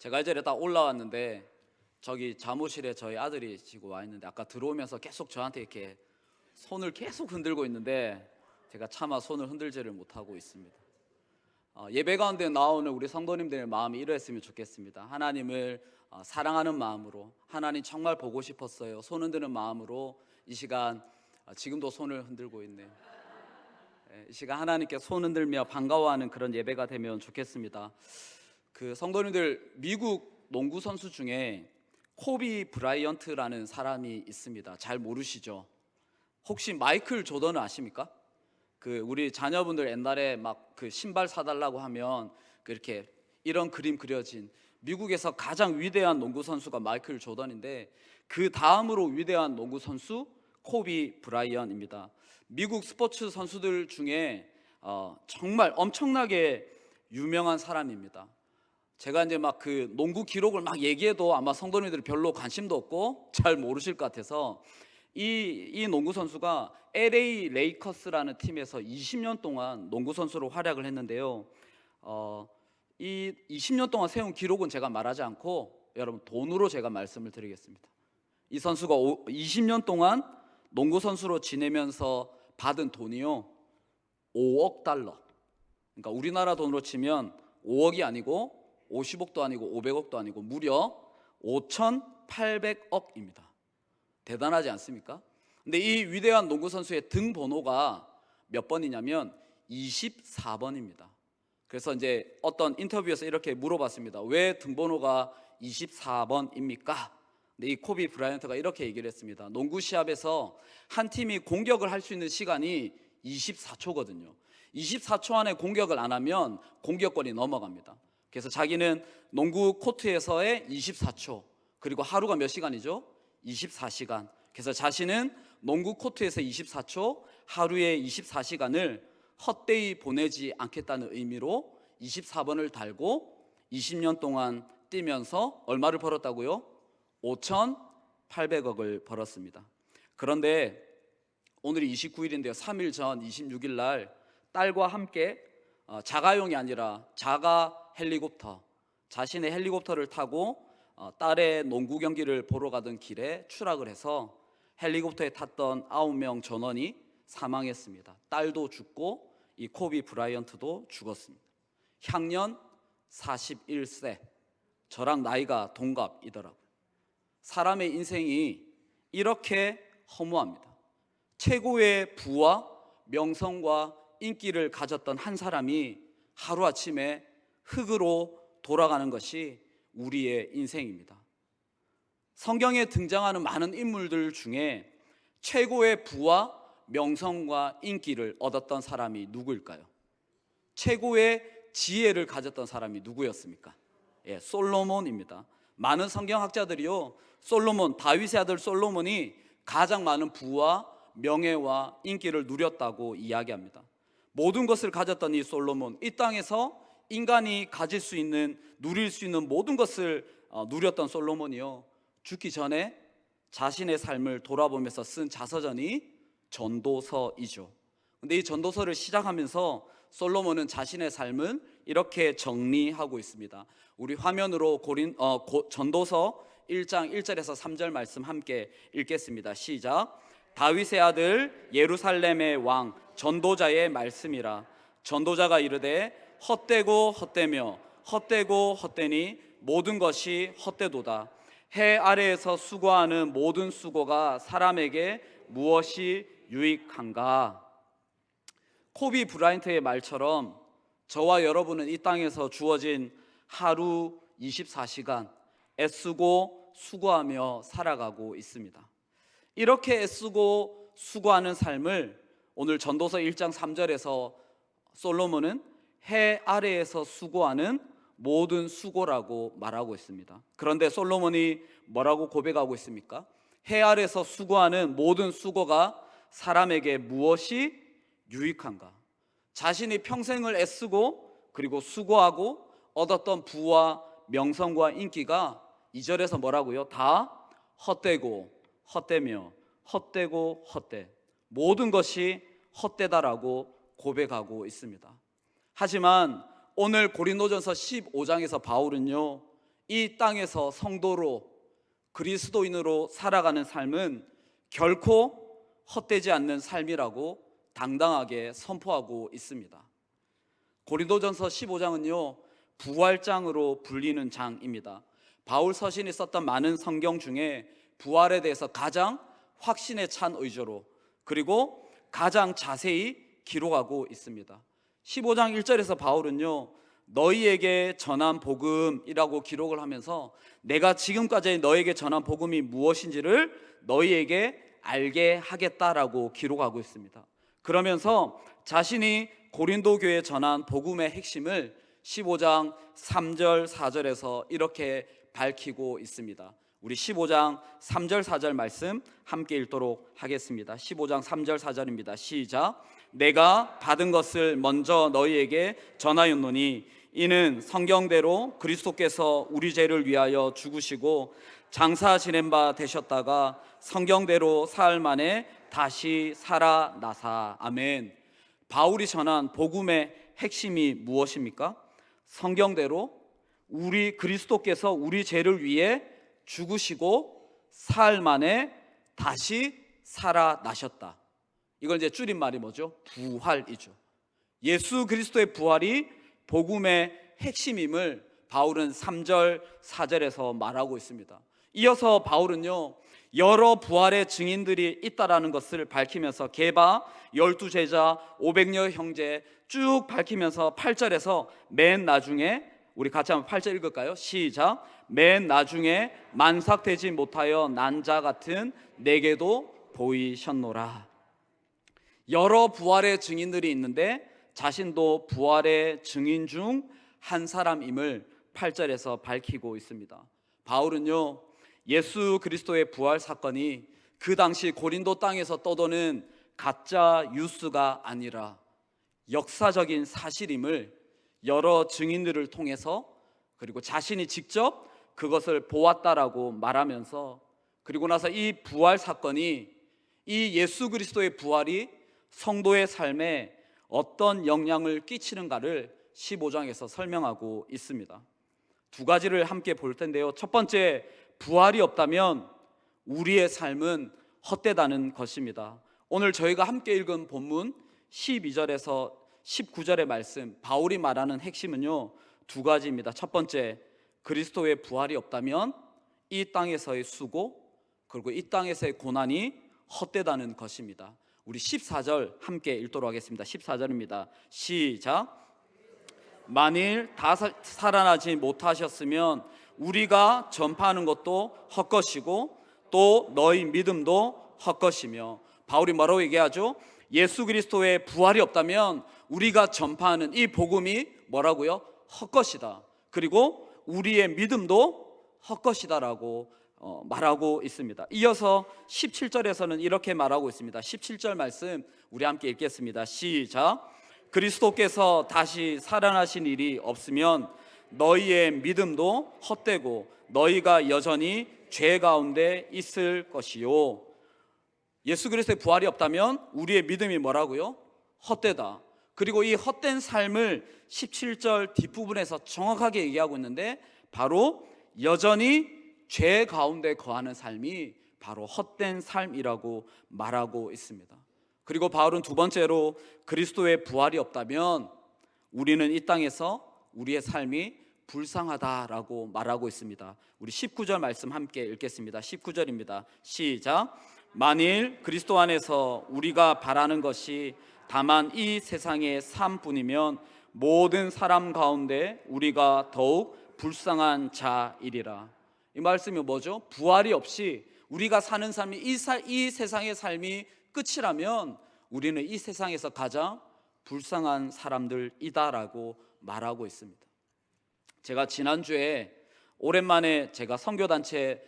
제가 이제 딱 올라왔는데 저기 사무실에 저희 아들이 지금 와 있는데 아까 들어오면서 계속 저한테 이렇게 손을 계속 흔들고 있는데 제가 차마 손을 흔들지를 못하고 있습니다. 예배 가운데 나오는 우리 성도님들의 마음이 이러했으면 좋겠습니다. 하나님을 사랑하는 마음으로, 하나님 정말 보고 싶었어요, 손 흔드는 마음으로 이 시간 지금도 손을 흔들고 있네요. 이 시간 하나님께 손 흔들며 반가워하는 그런 예배가 되면 좋겠습니다. 그 성도님들, 미국 농구 선수 중에 코비 브라이언트라는 사람이 있습니다. 잘 모르시죠? 혹시 마이클 조던을 아십니까? 그 우리 자녀분들 옛날에 막 그 신발 사달라고 하면 그렇게 이런 그림 그려진 미국에서 가장 위대한 농구 선수가 마이클 조던인데, 그 다음으로 위대한 농구 선수 코비 브라이언입니다. 미국 스포츠 선수들 중에 정말 엄청나게 유명한 사람입니다. 제가 이제 막 그 농구 기록을 막 얘기해도 아마 성도님들이 별로 관심도 없고 잘 모르실 것 같아서 이 농구 선수가 LA 레이커스라는 팀에서 20년 동안 농구 선수로 활약을 했는데요. 이 20년 동안 세운 기록은 제가 말하지 않고 여러분 돈으로 제가 말씀을 드리겠습니다. 이 선수가 20년 동안 농구 선수로 지내면서 받은 돈이요 5억 달러. 그러니까 우리나라 돈으로 치면 5억이 아니고 50억도 아니고 500억도 아니고 무려 5,800억입니다. 대단하지 않습니까? 근데 이 위대한 농구 선수의 등 번호가 몇 번이냐면 24번입니다. 그래서 이제 어떤 인터뷰에서 이렇게 물어봤습니다. 왜 등 번호가 24번입니까? 근데 이 코비 브라이언트가 이렇게 얘기를 했습니다. 농구 시합에서 한 팀이 공격을 할 수 있는 시간이 24초거든요. 24초 안에 공격을 안 하면 공격권이 넘어갑니다. 그래서 자기는 농구 코트에서의 24초, 그리고 하루가 몇 시간이죠? 24시간. 그래서 자신은 농구 코트에서 24초, 하루에 24시간을 헛되이 보내지 않겠다는 의미로 24번을 달고 20년 동안 뛰면서 얼마를 벌었다고요? 5,800억을 벌었습니다. 그런데 오늘이 29일인데요 3일 전 26일 날 딸과 함께 자가용이 아니라 자가 헬리콥터, 자신의 헬리콥터를 타고 딸의 농구 경기를 보러 가던 길에 추락을 해서 헬리콥터에 탔던 9명 전원이 사망했습니다. 딸도 죽고 이 코비 브라이언트도 죽었습니다. 향년 41세, 저랑 나이가 동갑이더라고요. 사람의 인생이 이렇게 허무합니다. 최고의 부와 명성과 인기를 가졌던 한 사람이 하루아침에 흙으로 돌아가는 것이 우리의 인생입니다. 성경에 등장하는 많은 인물들 중에 최고의 부와 명성과 인기를 얻었던 사람이 누구일까요? 최고의 지혜를 가졌던 사람이 누구였습니까? 솔로몬입니다. 많은 성경학자들이요, 솔로몬, 다윗의 아들 솔로몬이 가장 많은 부와 명예와 인기를 누렸다고 이야기합니다. 모든 것을 가졌던 이 솔로몬, 이 땅에서 인간이 가질 수 있는, 누릴 수 있는 모든 것을 누렸던 솔로몬이요, 죽기 전에 자신의 삶을 돌아보면서 쓴 자서전이 전도서이죠. 근데 이 전도서를 시작하면서 솔로몬은 자신의 삶을 이렇게 정리하고 있습니다. 우리 화면으로 전도서 1장 1절에서 3절 말씀 함께 읽겠습니다. 시작. 다윗의 아들 예루살렘의 왕 전도자의 말씀이라. 전도자가 이르되 헛되고 헛되며 헛되고 헛되니 모든 것이 헛되도다. 해 아래에서 수고하는 모든 수고가 사람에게 무엇이 유익한가? 코비 브라이언트의 말처럼 저와 여러분은 이 땅에서 주어진 하루 24시간 애쓰고 수고하며 살아가고 있습니다. 이렇게 애쓰고 수고하는 삶을 오늘 전도서 1장 3절에서 솔로몬은 해 아래에서 수고하는 모든 수고라고 말하고 있습니다. 그런데 솔로몬이 뭐라고 고백하고 있습니까? 해 아래에서 수고하는 모든 수고가 사람에게 무엇이 유익한가? 자신이 평생을 애쓰고 그리고 수고하고 얻었던 부와 명성과 인기가 2절에서 뭐라고요? 다 헛되고 헛되며 헛되고 헛되, 모든 것이 헛되다라고 고백하고 있습니다. 하지만 오늘 고린도전서 15장에서 바울은요, 이 땅에서 성도로 그리스도인으로 살아가는 삶은 결코 헛되지 않는 삶이라고 당당하게 선포하고 있습니다. 고린도전서 15장은요 부활장으로 불리는 장입니다. 바울 서신이 썼던 많은 성경 중에 부활에 대해서 가장 확신에 찬 의조로 그리고 가장 자세히 기록하고 있습니다. 15장 1절에서 바울은요 너희에게 전한 복음이라고 기록을 하면서 내가 지금까지 너희에게 전한 복음이 무엇인지를 너희에게 알게 하겠다라고 기록하고 있습니다. 그러면서 자신이 고린도 교회에 전한 복음의 핵심을 15장 3절 4절에서 이렇게 밝히고 있습니다. 우리 15장 3절 4절 말씀 함께 읽도록 하겠습니다. 15장 3절 4절입니다. 시작. 내가 받은 것을 먼저 너희에게 전하였노니 이는 성경대로 그리스도께서 우리 죄를 위하여 죽으시고 장사 지낸 바 되셨다가 성경대로 사흘 만에 다시 살아나사. 아멘. 바울이 전한 복음의 핵심이 무엇입니까? 성경대로 우리 그리스도께서 우리 죄를 위해 죽으시고 사흘 만에 다시 살아나셨다. 이걸 이제 줄임말이 뭐죠? 부활이죠. 예수 그리스도의 부활이 복음의 핵심임을 바울은 3절 4절에서 말하고 있습니다. 이어서 바울은요 여러 부활의 증인들이 있다라는 것을 밝히면서 게바, 12제자, 500여 형제 쭉 밝히면서 8절에서 맨 나중에 우리 같이 한번 8절 읽을까요? 시작. 맨 나중에 만삭되지 못하여 난 자 같은 내게도 보이셨노라. 여러 부활의 증인들이 있는데 자신도 부활의 증인 중 한 사람임을 8절에서 밝히고 있습니다. 바울은요 예수 그리스도의 부활 사건이 그 당시 고린도 땅에서 떠도는 가짜 뉴스가 아니라 역사적인 사실임을 여러 증인들을 통해서 그리고 자신이 직접 그것을 보았다라고 말하면서 그리고 나서 이 부활 사건이 이 예수 그리스도의 부활이 성도의 삶에 어떤 영향을 끼치는가를 15장에서 설명하고 있습니다. 두 가지를 함께 볼 텐데요. 첫 번째, 부활이 없다면 우리의 삶은 헛되다는 것입니다. 오늘 저희가 함께 읽은 본문 12절에서 19절의 말씀, 바울이 말하는 핵심은요 두 가지입니다. 첫 번째, 그리스도의 부활이 없다면 이 땅에서의 수고 그리고 이 땅에서의 고난이 헛되다는 것입니다. 우리 14절 함께 읽도록 하겠습니다. 14절입니다. 시작. 만일 다 살아나지 못하셨으면 우리가 전파하는 것도 헛것이고 또 너희 믿음도 헛것이며. 바울이 뭐라고 얘기하죠? 예수 그리스도의 부활이 없다면 우리가 전파하는 이 복음이 뭐라고요? 헛것이다. 그리고 우리의 믿음도 헛것이다라고 말하고 있습니다. 이어서 17절에서는 이렇게 말하고 있습니다. 17절 말씀 우리 함께 읽겠습니다. 시작. 그리스도께서 다시 살아나신 일이 없으면 너희의 믿음도 헛되고 너희가 여전히 죄 가운데 있을 것이요. 예수 그리스도의 부활이 없다면 우리의 믿음이 뭐라고요? 헛되다. 그리고 이 헛된 삶을 17절 뒷부분에서 정확하게 얘기하고 있는데 바로 여전히 죄 가운데 거하는 삶이 바로 헛된 삶이라고 말하고 있습니다. 그리고 바울은 두 번째로 그리스도의 부활이 없다면 우리는 이 땅에서 우리의 삶이 불쌍하다라고 말하고 있습니다. 우리 19절 말씀 함께 읽겠습니다. 19절입니다. 시작. 만일 그리스도 안에서 우리가 바라는 것이 다만 이 세상의 삶뿐이면 모든 사람 가운데 우리가 더욱 불쌍한 자이리라. 이 말씀이 뭐죠? 부활이 없이 우리가 사는 삶이 이 세상의 삶이 끝이라면 우리는 이 세상에서 가장 불쌍한 사람들이다라고 말하고 있습니다. 제가 지난주에 오랜만에 제가 선교단체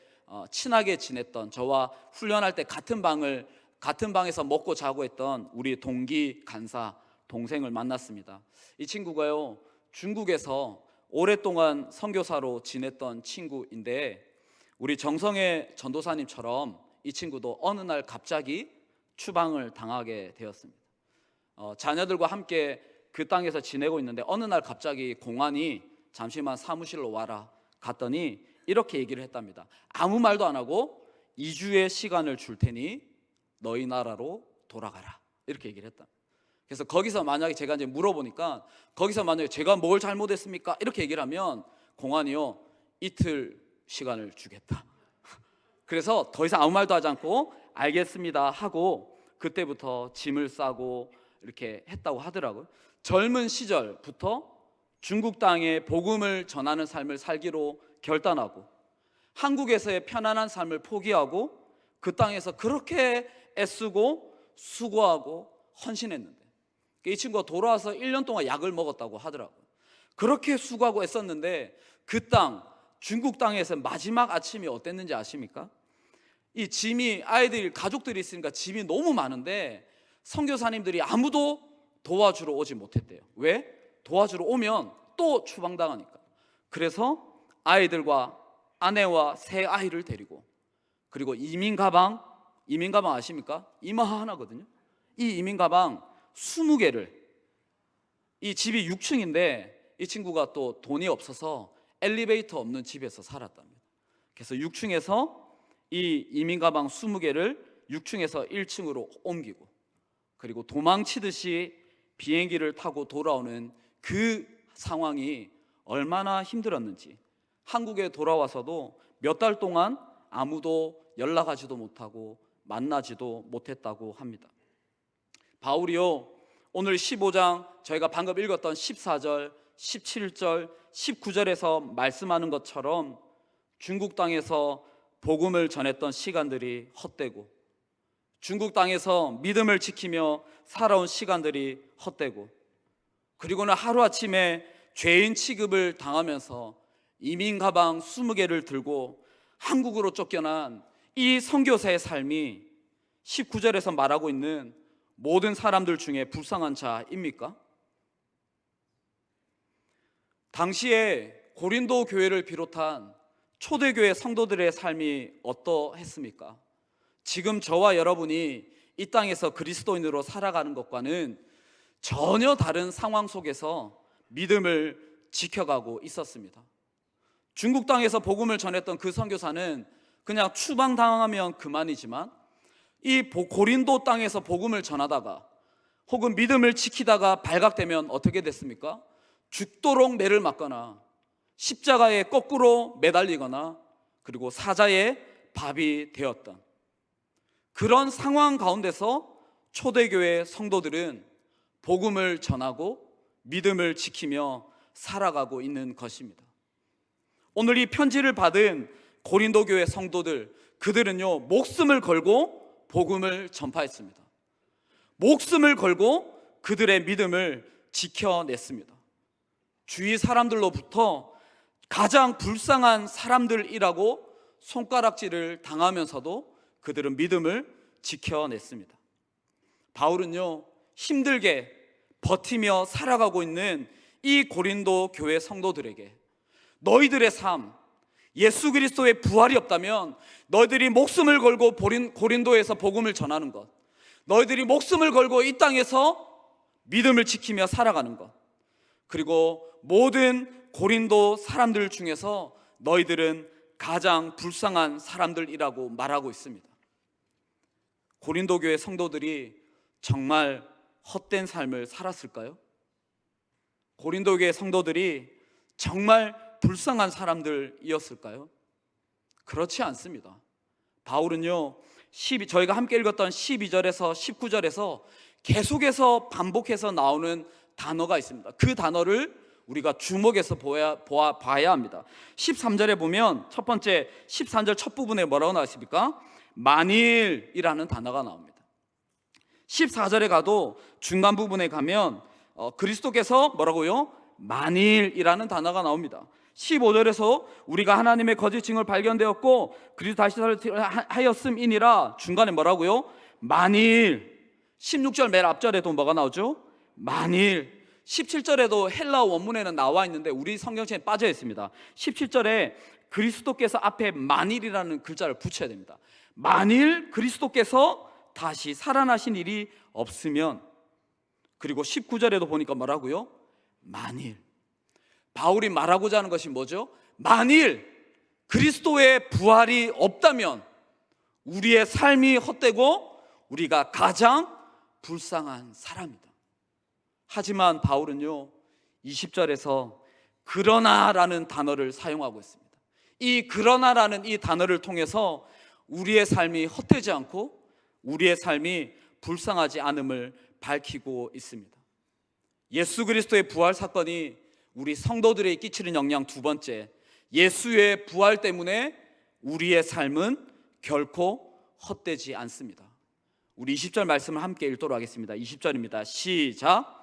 친하게 지냈던 저와 훈련할 때 같은 방에서 먹고 자고 했던 우리 동기 간사 동생을 만났습니다. 이 친구가요 중국에서 오랫동안 선교사로 지냈던 친구인데 우리 정성애 전도사님처럼 이 친구도 어느 날 갑자기 추방을 당하게 되었습니다. 자녀들과 함께 그 땅에서 지내고 있는데 어느 날 갑자기 공안이 잠시만 사무실로 와라. 갔더니 이렇게 얘기를 했답니다. 아무 말도 안 하고 2주의 시간을 줄 테니 너희 나라로 돌아가라, 이렇게 얘기를 했다. 그래서 거기서 만약에 제가 이제 물어보니까, 거기서 만약에 제가 뭘 잘못했습니까? 이렇게 얘기를 하면 공안이요, 이틀 시간을 주겠다. 그래서 더 이상 아무 말도 하지 않고 알겠습니다 하고 그때부터 짐을 싸고 이렇게 했다고 하더라고요. 젊은 시절부터 중국 땅에 복음을 전하는 삶을 살기로 결단하고 한국에서의 편안한 삶을 포기하고 그 땅에서 그렇게 애쓰고 수고하고 헌신했는데, 이 친구가 돌아와서 1년 동안 약을 먹었다고 하더라고요. 그렇게 수고하고 애썼는데 그 땅, 중국 땅에서 마지막 아침이 어땠는지 아십니까? 이 짐이, 아이들이, 가족들이 있으니까 짐이 너무 많은데 선교사님들이 아무도 도와주러 오지 못했대요. 왜? 도와주러 오면 또 추방당하니까. 그래서 아이들과 아내와 세 아이를 데리고, 그리고 이민 가방 아십니까? 이마하나거든요. 이 이민 가방 20개를, 이 집이 6층인데 이 친구가 또 돈이 없어서 엘리베이터 없는 집에서 살았답니다. 그래서 6층에서 이 이민 가방 20개를 6층에서 1층으로 옮기고, 그리고 도망치듯이 비행기를 타고 돌아오는 그 상황이 얼마나 힘들었는지, 한국에 돌아와서도 몇 달 동안 아무도 연락하지도 못하고 만나지도 못했다고 합니다. 바울이요, 오늘 15장 저희가 방금 읽었던 14절, 17절, 19절에서 말씀하는 것처럼 중국 땅에서 복음을 전했던 시간들이 헛되고, 중국 땅에서 믿음을 지키며 살아온 시간들이 헛되고, 그리고는 하루아침에 죄인 취급을 당하면서 이민 가방 20개를 들고 한국으로 쫓겨난 이 선교사의 삶이 19절에서 말하고 있는 모든 사람들 중에 불쌍한 자입니까? 당시에 고린도 교회를 비롯한 초대교회 성도들의 삶이 어떠했습니까? 지금 저와 여러분이 이 땅에서 그리스도인으로 살아가는 것과는 전혀 다른 상황 속에서 믿음을 지켜가고 있었습니다. 중국 땅에서 복음을 전했던 그 선교사는 그냥 추방당하면 그만이지만, 이 고린도 땅에서 복음을 전하다가 혹은 믿음을 지키다가 발각되면 어떻게 됐습니까? 죽도록 매를 맞거나 십자가에 거꾸로 매달리거나 그리고 사자의 밥이 되었던 그런 상황 가운데서 초대교회 성도들은 복음을 전하고 믿음을 지키며 살아가고 있는 것입니다. 오늘 이 편지를 받은 고린도 교회 성도들, 그들은요, 목숨을 걸고 복음을 전파했습니다. 목숨을 걸고 그들의 믿음을 지켜냈습니다. 주위 사람들로부터 가장 불쌍한 사람들이라고 손가락질을 당하면서도 그들은 믿음을 지켜냈습니다. 바울은요, 힘들게 버티며 살아가고 있는 이 고린도 교회 성도들에게 너희들의 삶, 예수 그리스도의 부활이 없다면 너희들이 목숨을 걸고 고린도에서 복음을 전하는 것, 너희들이 목숨을 걸고 이 땅에서 믿음을 지키며 살아가는 것, 그리고 모든 고린도 사람들 중에서 너희들은 가장 불쌍한 사람들이라고 말하고 있습니다. 고린도 교회 성도들이 정말 헛된 삶을 살았을까요? 고린도 교회 성도들이 정말 불쌍한 사람들이었을까요? 그렇지 않습니다. 바울은요, 저희가 함께 읽었던 12절에서 19절에서 계속해서 반복해서 나오는 단어가 있습니다. 그 단어를 우리가 주목해서 봐야 합니다. 13절에 보면 첫 번째 13절 첫 부분에 뭐라고 나왔습니까? 만일이라는 단어가 나옵니다. 14절에 가도 중간 부분에 가면 그리스도께서 뭐라고요? 만일이라는 단어가 나옵니다. 15절에서 우리가 하나님의 거짓 증을 발견되었고 그리스도 다시 하였음이니라, 중간에 뭐라고요? 만일. 16절 맨 앞절에도 뭐가 나오죠? 만일. 17절에도 헬라 원문에는 나와 있는데 우리 성경책에 빠져 있습니다. 17절에 그리스도께서 앞에 만일이라는 글자를 붙여야 됩니다. 만일 그리스도께서 다시 살아나신 일이 없으면. 그리고 19절에도 보니까 뭐라고요? 만일. 바울이 말하고자 하는 것이 뭐죠? 만일 그리스도의 부활이 없다면 우리의 삶이 헛되고 우리가 가장 불쌍한 사람이다. 하지만 바울은요 20절에서 그러나라는 단어를 사용하고 있습니다. 이 그러나라는 이 단어를 통해서 우리의 삶이 헛되지 않고 우리의 삶이 불쌍하지 않음을 밝히고 있습니다. 예수 그리스도의 부활 사건이 우리 성도들에게 끼치는 영향 두 번째, 예수의 부활 때문에 우리의 삶은 결코 헛되지 않습니다. 우리 20절 말씀을 함께 읽도록 하겠습니다. 20절입니다. 시작.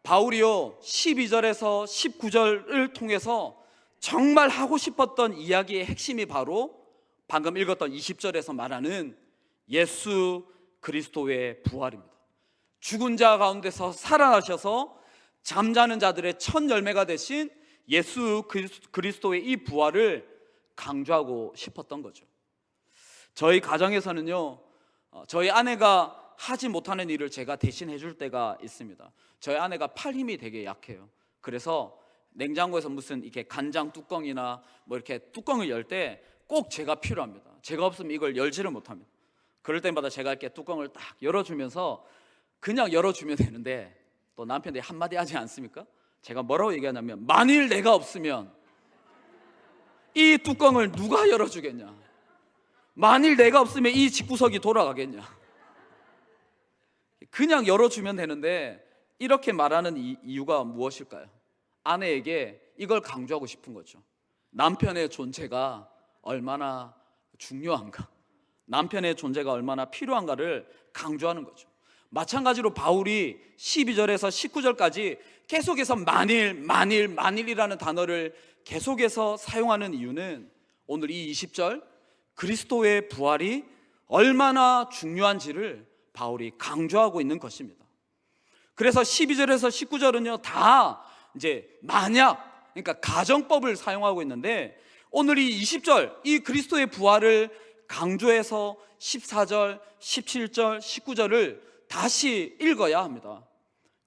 바울이요 12절에서 19절을 통해서 정말 하고 싶었던 이야기의 핵심이 바로 방금 읽었던 20절에서 말하는 예수 그리스도의 부활입니다. 죽은 자 가운데서 살아나셔서 잠자는 자들의 첫 열매가 되신 예수 그리스도의 이 부활을 강조하고 싶었던 거죠. 저희 가정에서는요 저희 아내가 하지 못하는 일을 제가 대신 해줄 때가 있습니다. 저희 아내가 팔 힘이 되게 약해요. 그래서 냉장고에서 무슨 이렇게 간장 뚜껑이나 뭐 이렇게 뚜껑을 열 때 꼭 제가 필요합니다. 제가 없으면 이걸 열지를 못합니다. 그럴 때마다 제가 이렇게 뚜껑을 딱 열어주면서 그냥 열어주면 되는데 또 남편들이 한마디 하지 않습니까? 제가 뭐라고 얘기하냐면 만일 내가 없으면 이 뚜껑을 누가 열어주겠냐, 만일 내가 없으면 이 집구석이 돌아가겠냐. 그냥 열어주면 되는데 이렇게 말하는 이유가 무엇일까요? 아내에게 이걸 강조하고 싶은 거죠. 남편의 존재가 얼마나 중요한가, 남편의 존재가 얼마나 필요한가를 강조하는 거죠. 마찬가지로 바울이 12절에서 19절까지 계속해서 만일이라는 단어를 계속해서 사용하는 이유는 오늘 이 20절 그리스도의 부활이 얼마나 중요한지를 바울이 강조하고 있는 것입니다. 그래서 12절에서 19절은요 다 이제 만약, 그러니까 가정법을 사용하고 있는데 오늘 이 20절 이 그리스도의 부활을 강조해서 14절, 17절, 19절을 다시 읽어야 합니다.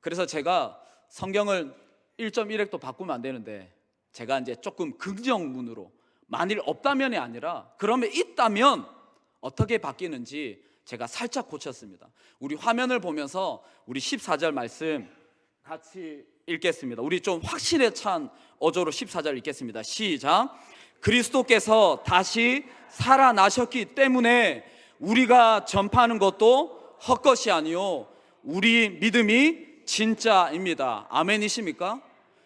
그래서 제가 성경을 1.1획도 바꾸면 안 되는데 제가 이제 조금 긍정문으로 만일 없다면이 아니라 그러면 있다면 어떻게 바뀌는지 제가 살짝 고쳤습니다. 우리 화면을 보면서 우리 14절 말씀 같이 읽겠습니다. 우리 좀 확신에 찬 어조로 14절 읽겠습니다. 시작. 그리스도께서 다시 살아나셨기 때문에 우리가 전파하는 것도 헛것이 아니요 우리 믿음이 진짜입니다. 아멘이십니까?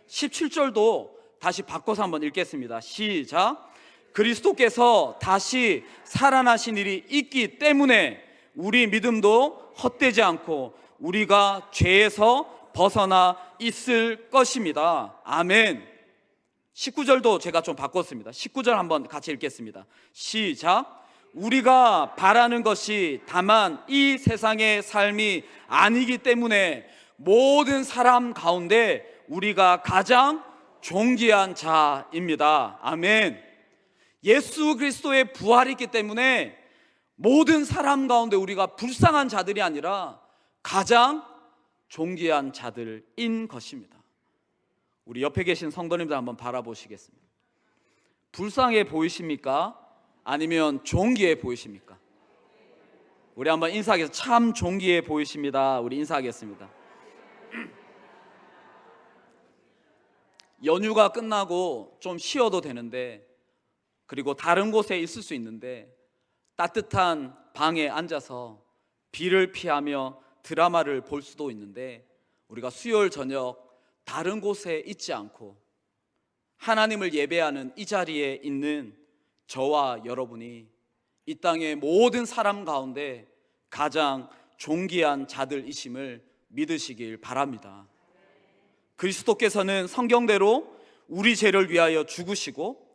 17절도 다시 바꿔서 한번 읽겠습니다. 시작. 그리스도께서 다시 살아나신 일이 있기 때문에 우리 믿음도 헛되지 않고 우리가 죄에서 벗어나 있을 것입니다. 아멘. 19절도 제가 좀 바꿨습니다. 19절 한번 같이 읽겠습니다. 시작. 우리가 바라는 것이 다만 이 세상의 삶이 아니기 때문에 모든 사람 가운데 우리가 가장 존귀한 자입니다. 아멘. 예수 그리스도의 부활이 있기 때문에 모든 사람 가운데 우리가 불쌍한 자들이 아니라 가장 존귀한 자들인 것입니다. 우리 옆에 계신 성도님들 한번 바라보시겠습니다. 불쌍해 보이십니까? 아니면 존귀해 보이십니까? 우리 한번 인사하겠습니다. 참 존귀해 보이십니다. 우리 인사하겠습니다. 연휴가 끝나고 좀 쉬어도 되는데, 그리고 다른 곳에 있을 수 있는데 따뜻한 방에 앉아서 비를 피하며 드라마를 볼 수도 있는데, 우리가 수요일 저녁 다른 곳에 있지 않고 하나님을 예배하는 이 자리에 있는 저와 여러분이 이 땅의 모든 사람 가운데 가장 존귀한 자들이심을 믿으시길 바랍니다. 그리스도께서는 성경대로 우리 죄를 위하여 죽으시고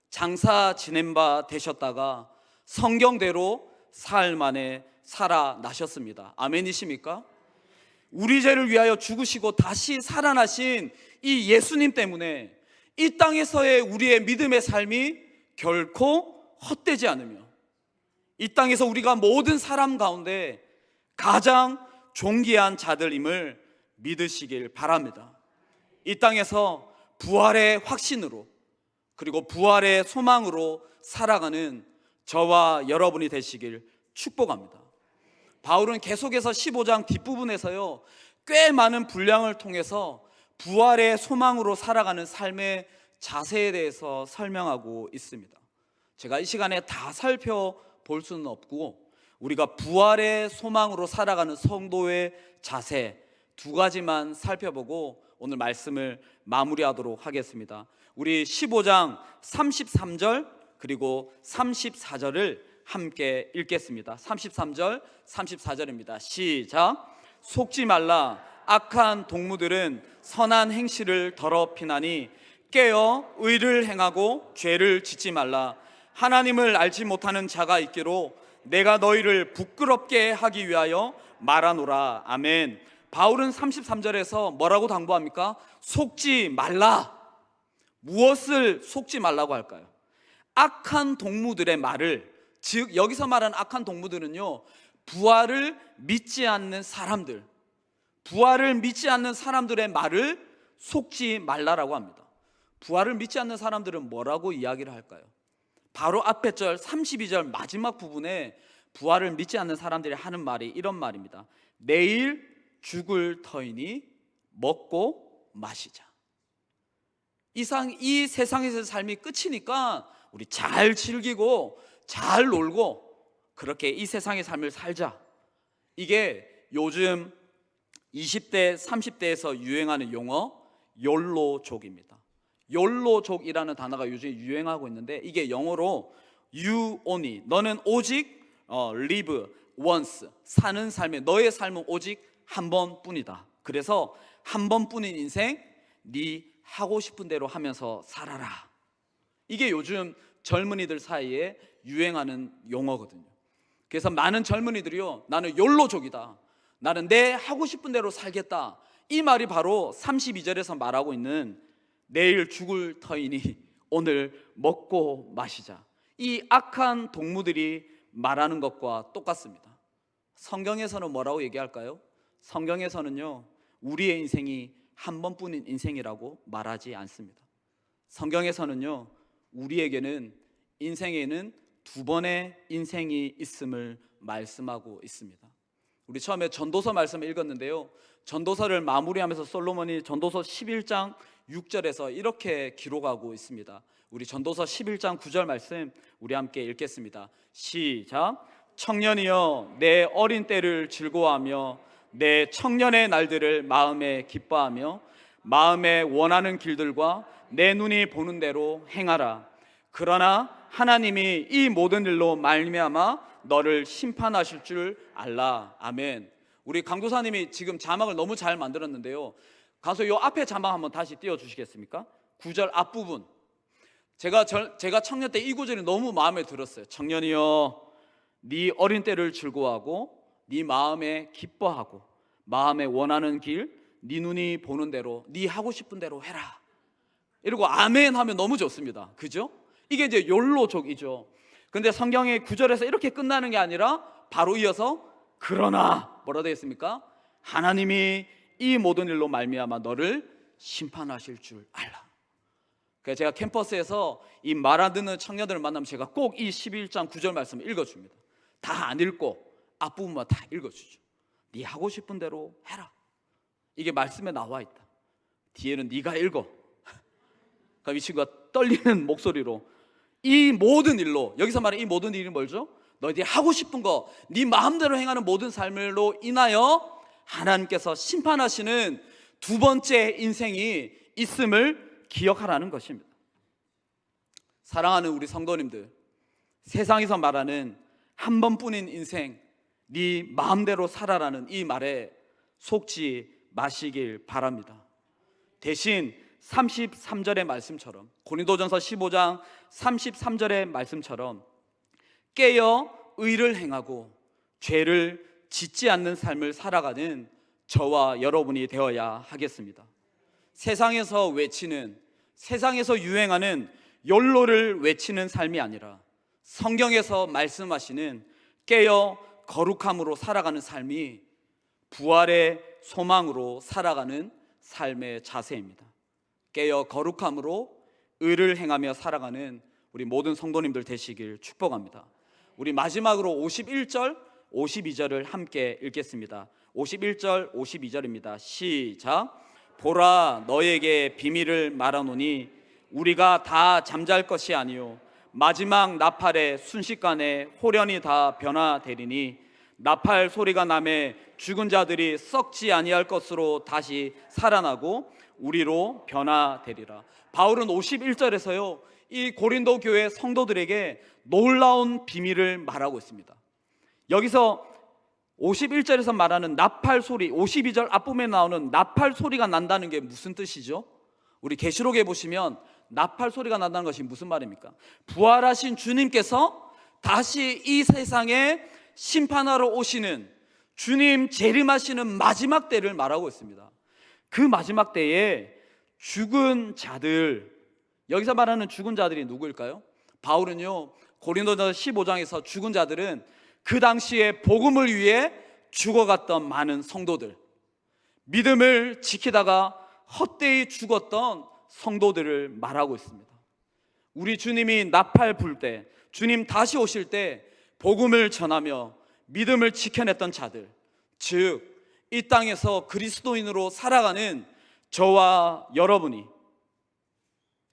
장사 지낸 바 되셨다가 성경대로 사흘 만에 살아나셨습니다. 아멘이십니까? 우리 죄를 위하여 죽으시고 다시 살아나신 이 예수님 때문에 이 땅에서의 우리의 믿음의 삶이 결코 헛되지 않으며 이 땅에서 우리가 모든 사람 가운데 가장 존귀한 자들임을 믿으시길 바랍니다. 이 땅에서 부활의 확신으로 그리고 부활의 소망으로 살아가는 저와 여러분이 되시길 축복합니다. 바울은 계속해서 15장 뒷부분에서요, 꽤 많은 분량을 통해서 부활의 소망으로 살아가는 삶의 자세에 대해서 설명하고 있습니다. 제가 이 시간에 다 살펴볼 수는 없고, 우리가 부활의 소망으로 살아가는 성도의 자세 두 가지만 살펴보고 오늘 말씀을 마무리하도록 하겠습니다. 우리 15장 33절 그리고 34절을 함께 읽겠습니다. 33절 34절입니다. 시작. 속지 말라. 악한 동무들은 선한 행실을 더럽히나니 깨어 의를 행하고 죄를 짓지 말라. 하나님을 알지 못하는 자가 있기로 내가 너희를 부끄럽게 하기 위하여 말하노라. 아멘. 바울은 33절에서 뭐라고 당부합니까? 속지 말라. 무엇을 속지 말라고 할까요? 악한 동무들의 말을, 즉 여기서 말하는 악한 동무들은요, 부활을 믿지 않는 사람들, 부활을 믿지 않는 사람들의 말을 속지 말라라고 합니다. 부활을 믿지 않는 사람들은 뭐라고 이야기를 할까요? 바로 앞에 절 32절 마지막 부분에 부활을 믿지 않는 사람들이 하는 말이 이런 말입니다. 내일 죽을 터이니 먹고 마시자. 이 세상에서 삶이 끝이니까 우리 잘 즐기고 잘 놀고 그렇게 이 세상의 삶을 살자. 이게 요즘 20대, 30대에서 유행하는 용어 욜로족입니다. 욜로족이라는 단어가 요즘 유행하고 있는데, 이게 영어로 you only, 너는 오직 live once, 사는 삶에 너의 삶은 오직 한 번뿐이다. 그래서 한 번뿐인 인생 네 하고 싶은 대로 하면서 살아라. 이게 요즘 젊은이들 사이에 유행하는 용어거든요. 그래서 많은 젊은이들이요, 나는 욜로족이다, 나는 내 하고 싶은 대로 살겠다, 이 말이 바로 32절에서 말하고 있는 내일 죽을 터이니 오늘 먹고 마시자, 이 악한 동무들이 말하는 것과 똑같습니다. 성경에서는 뭐라고 얘기할까요? 성경에서는요, 우리의 인생이 한 번뿐인 인생이라고 말하지 않습니다. 성경에서는요, 우리에게는 인생에는 두 번의 인생이 있음을 말씀하고 있습니다. 우리 처음에 전도서 말씀을 읽었는데요, 전도서를 마무리하면서 솔로몬이 전도서 11장 6절에서 이렇게 기록하고 있습니다. 우리 전도서 11장 9절 말씀 우리 함께 읽겠습니다. 시작. 청년이여 내 어린 때를 즐거워하며 내 청년의 날들을 마음에 기뻐하며 마음에 원하는 길들과 내 눈이 보는 대로 행하라. 그러나 하나님이 이 모든 일로 말미암아 너를 심판하실 줄 알라. 아멘. 우리 강도사님이 지금 자막을 너무 잘 만들었는데요, 가서 요 앞에 자막 한번 다시 띄워주시겠습니까? 9절 앞부분. 제가 청년 때 이 구절이 너무 마음에 들었어요. 청년이여 네 어린 때를 즐거워하고 네 마음에 기뻐하고 마음에 원하는 길, 네 눈이 보는 대로, 네 하고 싶은 대로 해라. 이러고 아멘 하면 너무 좋습니다. 그죠? 이게 이제 욜로족이죠. 근데 성경의 9절에서 이렇게 끝나는 게 아니라 바로 이어서 그러나 뭐라 되어 있습니까? 하나님이 이 모든 일로 말미암아 너를 심판하실 줄 알라. 그래서 제가 캠퍼스에서 이 말 안 듣는 청년들을 만나면 제가 꼭 이 11장 9절 말씀을 읽어줍니다. 다 안 읽고 앞부분만 다 읽어주죠. 네 하고 싶은 대로 해라. 이게 말씀에 나와 있다. 뒤에는 네가 읽어. 그럼 이 친구가 떨리는 목소리로 이 모든 일로, 여기서 말하는 이 모든 일이 뭐죠? 너희들이 하고 싶은 거, 네 마음대로 행하는 모든 삶으로 인하여 하나님께서 심판하시는 두 번째 인생이 있음을 기억하라는 것입니다. 사랑하는 우리 성도님들, 세상에서 말하는 한 번뿐인 인생, 네 마음대로 살아라는 이 말에 속지 마시길 바랍니다. 대신 33절의 말씀처럼, 고린도전서 15장 33절의 말씀처럼 깨어 의를 행하고 죄를 짓지 않는 삶을 살아가는 저와 여러분이 되어야 하겠습니다. 세상에서 외치는, 세상에서 유행하는 욜로를 외치는 삶이 아니라 성경에서 말씀하시는 깨어 거룩함으로 살아가는 삶이 부활의 소망으로 살아가는 삶의 자세입니다. 깨어 거룩함으로 의를 행하며 살아가는 우리 모든 성도님들 되시길 축복합니다. 우리 마지막으로 51절, 52절을 함께 읽겠습니다. 51절, 52절입니다. 시작. 보라, 너에게 비밀을 말하노니 우리가 다 잠잘 것이 아니요 마지막 나팔의 순식간에 홀연히 다 변화되리니 나팔 소리가 나매 죽은 자들이 썩지 아니할 것으로 다시 살아나고 우리로 변화되리라. 바울은 51절에서요 이 고린도 교회 성도들에게 놀라운 비밀을 말하고 있습니다. 여기서 51절에서 말하는 나팔 소리, 52절 앞부분에 나오는 나팔 소리가 난다는 게 무슨 뜻이죠? 우리 계시록에 보시면 나팔 소리가 난다는 것이 무슨 말입니까? 부활하신 주님께서 다시 이 세상에 심판하러 오시는, 주님 재림하시는 마지막 때를 말하고 있습니다. 그 마지막 때에 죽은 자들, 여기서 말하는 죽은 자들이 누구일까요? 바울은요 고린도전서 15장에서 죽은 자들은 그 당시에 복음을 위해 죽어갔던 많은 성도들, 믿음을 지키다가 헛되이 죽었던 성도들을 말하고 있습니다. 우리 주님이 나팔 불 때, 주님 다시 오실 때 복음을 전하며 믿음을 지켜냈던 자들, 즉 이 땅에서 그리스도인으로 살아가는 저와 여러분이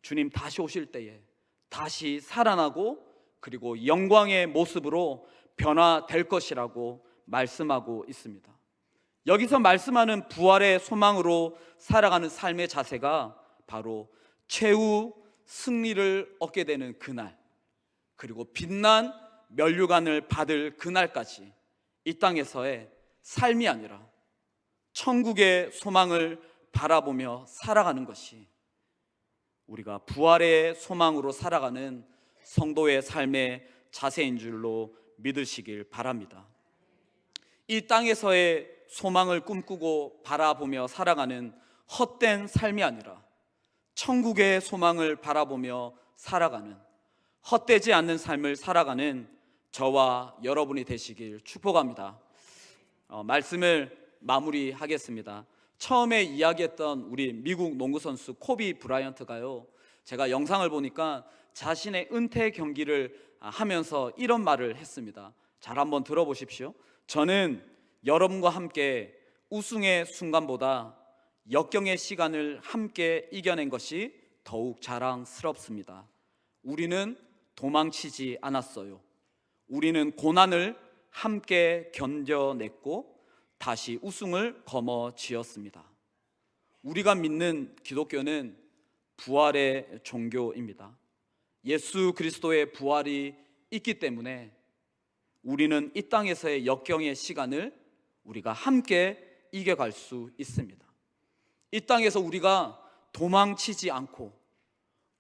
주님 다시 오실 때에 다시 살아나고 그리고 영광의 모습으로 변화될 것이라고 말씀하고 있습니다. 여기서 말씀하는 부활의 소망으로 살아가는 삶의 자세가 바로 최후 승리를 얻게 되는 그날, 그리고 빛난 면류관을 받을 그날까지 이 땅에서의 삶이 아니라 천국의 소망을 바라보며 살아가는 것이 우리가 부활의 소망으로 살아가는 성도의 삶의 자세인 줄로 믿으시길 바랍니다. 이 땅에서의 소망을 꿈꾸고 바라보며 살아가는 헛된 삶이 아니라 천국의 소망을 바라보며 살아가는, 헛되지 않는 삶을 살아가는 저와 여러분이 되시길 축복합니다. 말씀을 마무리하겠습니다. 처음에 이야기했던 우리 미국 농구 선수 코비 브라이언트가요, 제가 영상을 보니까 자신의 은퇴 경기를 하면서 이런 말을 했습니다. 잘 한번 들어보십시오. 저는 여러분과 함께 우승의 순간보다 역경의 시간을 함께 이겨낸 것이 더욱 자랑스럽습니다. 우리는 도망치지 않았어요. 우리는 고난을 함께 견뎌냈고 다시 우승을 거머쥐었습니다. 우리가 믿는 기독교는 부활의 종교입니다. 예수 그리스도의 부활이 있기 때문에 우리는 이 땅에서의 역경의 시간을 우리가 함께 이겨갈 수 있습니다. 이 땅에서 우리가 도망치지 않고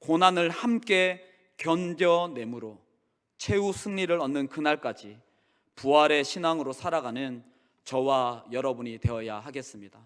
고난을 함께 견뎌내므로 최후 승리를 얻는 그날까지 부활의 신앙으로 살아가는 저와 여러분이 되어야 하겠습니다.